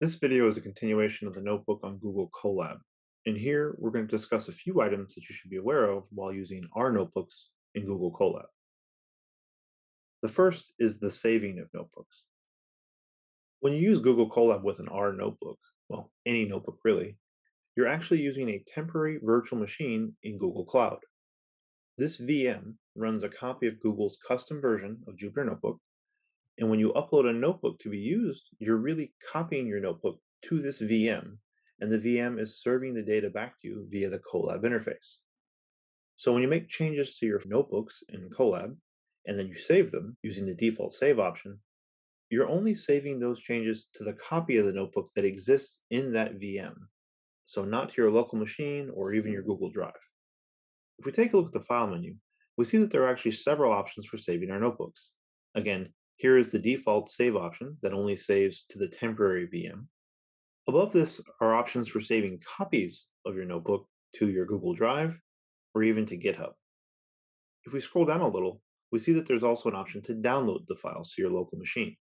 This video is a continuation of the notebook on Google Colab. And here we're going to discuss a few items that you should be aware of while using our notebooks in Google Colab. The first is the saving of notebooks. When you use Google Colab with an R notebook, well, any notebook really, you're actually using a temporary virtual machine in Google Cloud. This VM runs a copy of Google's custom version of Jupyter Notebook. And when you upload a notebook to be used, you're really copying your notebook to this VM, and the VM is serving the data back to you via the Colab interface. So when you make changes to your notebooks in Colab, and then you save them using the default save option, you're only saving those changes to the copy of the notebook that exists in that VM, so not to your local machine or even your Google Drive. If we take a look at the File menu, we see that there are actually several options for saving our notebooks. Again, here is the default save option that only saves to the temporary VM. Above this are options for saving copies of your notebook to your Google Drive or even to GitHub. If we scroll down a little, we see that there's also an option to download the files to your local machine.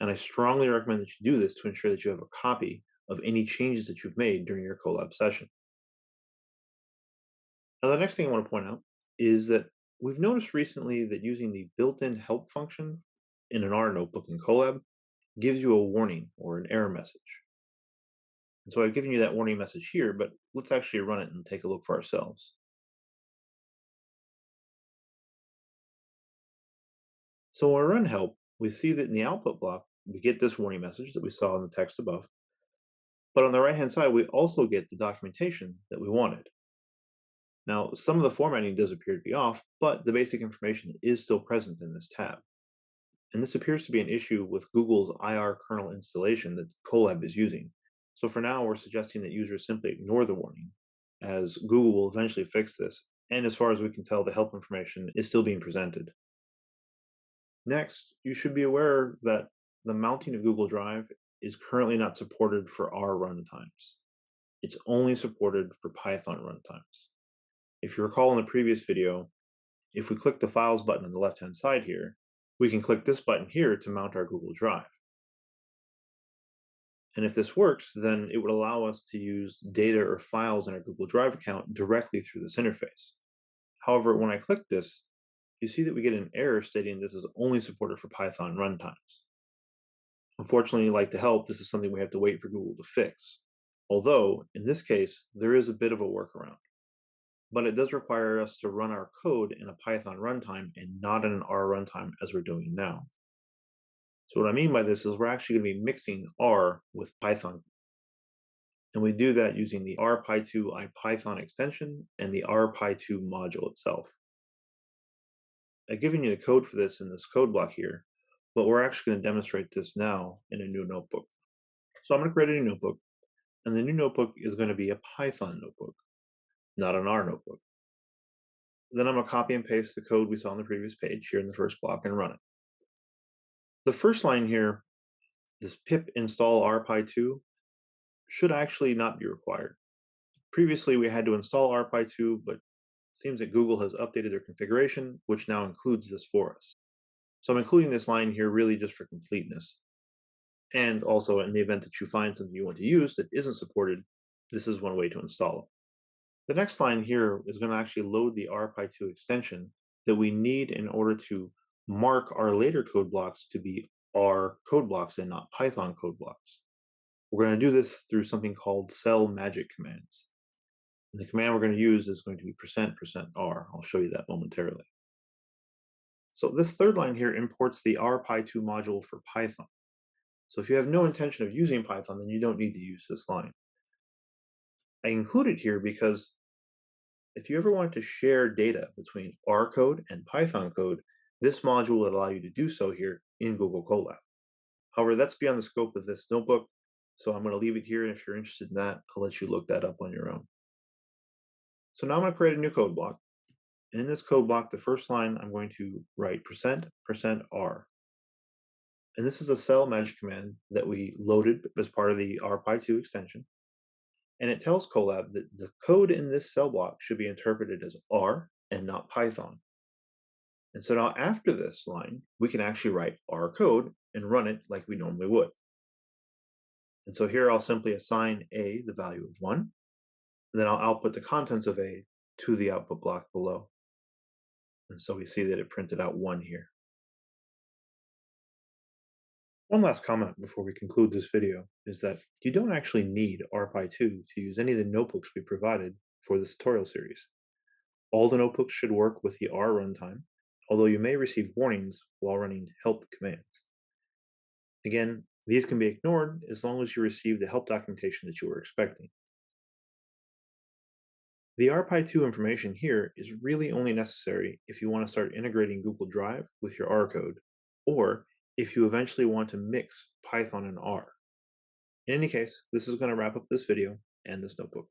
And I strongly recommend that you do this to ensure that you have a copy of any changes that you've made during your Colab session. Now, the next thing I want to point out is that we've noticed recently that using the built-in help function in an R notebook in Colab gives you a warning or an error message. And so I've given you that warning message here, but let's actually run it and take a look for ourselves. So when we run help, we see that in the output block, we get this warning message that we saw in the text above. But on the right-hand side, we also get the documentation that we wanted. Now, some of the formatting does appear to be off, but the basic information is still present in this tab. And this appears to be an issue with Google's IR kernel installation that Colab is using. So for now, we're suggesting that users simply ignore the warning, as Google will eventually fix this. And as far as we can tell, the help information is still being presented. Next, you should be aware that the mounting of Google Drive is currently not supported for R runtimes. It's only supported for Python runtimes. If you recall in the previous video, if we click the Files button on the left-hand side here, we can click this button here to mount our Google Drive. And if this works, then it would allow us to use data or files in our Google Drive account directly through this interface. However, when I click this, you see that we get an error stating this is only supported for Python runtimes. Unfortunately, like the help, this is something we have to wait for Google to fix. Although, in this case, there is a bit of a workaround. But it does require us to run our code in a Python runtime and not in an R runtime as we're doing now. So what I mean by this is we're actually going to be mixing R with Python. And we do that using the rpy2 IPython extension and the rpy2 module itself. I've given you the code for this in this code block here, but we're actually going to demonstrate this now in a new notebook. So I'm going to create a new notebook, and the new notebook is going to be a Python notebook, not an R notebook. Then I'm going to copy and paste the code we saw on the previous page here in the first block and run it. The first line here, this pip install rpy2, should actually not be required. Previously, we had to install rpy2, but it seems that Google has updated their configuration, which now includes this for us. So I'm including this line here really just for completeness. And also, in the event that you find something you want to use that isn't supported, this is one way to install it. The next line here is going to actually load the rpy2 extension that we need in order to mark our later code blocks to be R code blocks and not Python code blocks. We're going to do this through something called cell magic commands. And the command we're going to use is going to be %%R. I'll show you that momentarily. So this third line here imports the rpy2 module for Python. So if you have no intention of using Python, then you don't need to use this line. I include it here because if you ever want to share data between R code and Python code, this module will allow you to do so here in Google Colab. However, that's beyond the scope of this notebook, so I'm going to leave it here, and if you're interested in that, I'll let you look that up on your own. So now I'm going to create a new code block. And in this code block, the first line, I'm going to write %%R. And this is a cell magic command that we loaded as part of the rpy2 extension. And it tells Colab that the code in this cell block should be interpreted as R and not Python. And so now after this line, we can actually write R code and run it like we normally would. And so here I'll simply assign A the value of 1, and then I'll output the contents of A to the output block below. And so we see that it printed out 1 here. One last comment before we conclude this video is that you don't actually need RPi2 to use any of the notebooks we provided for this tutorial series. All the notebooks should work with the R runtime, although you may receive warnings while running help commands. Again, these can be ignored as long as you receive the help documentation that you were expecting. The RPi2 information here is really only necessary if you want to start integrating Google Drive with your R code, or if you eventually want to mix Python and R. In any case, this is going to wrap up this video and this notebook.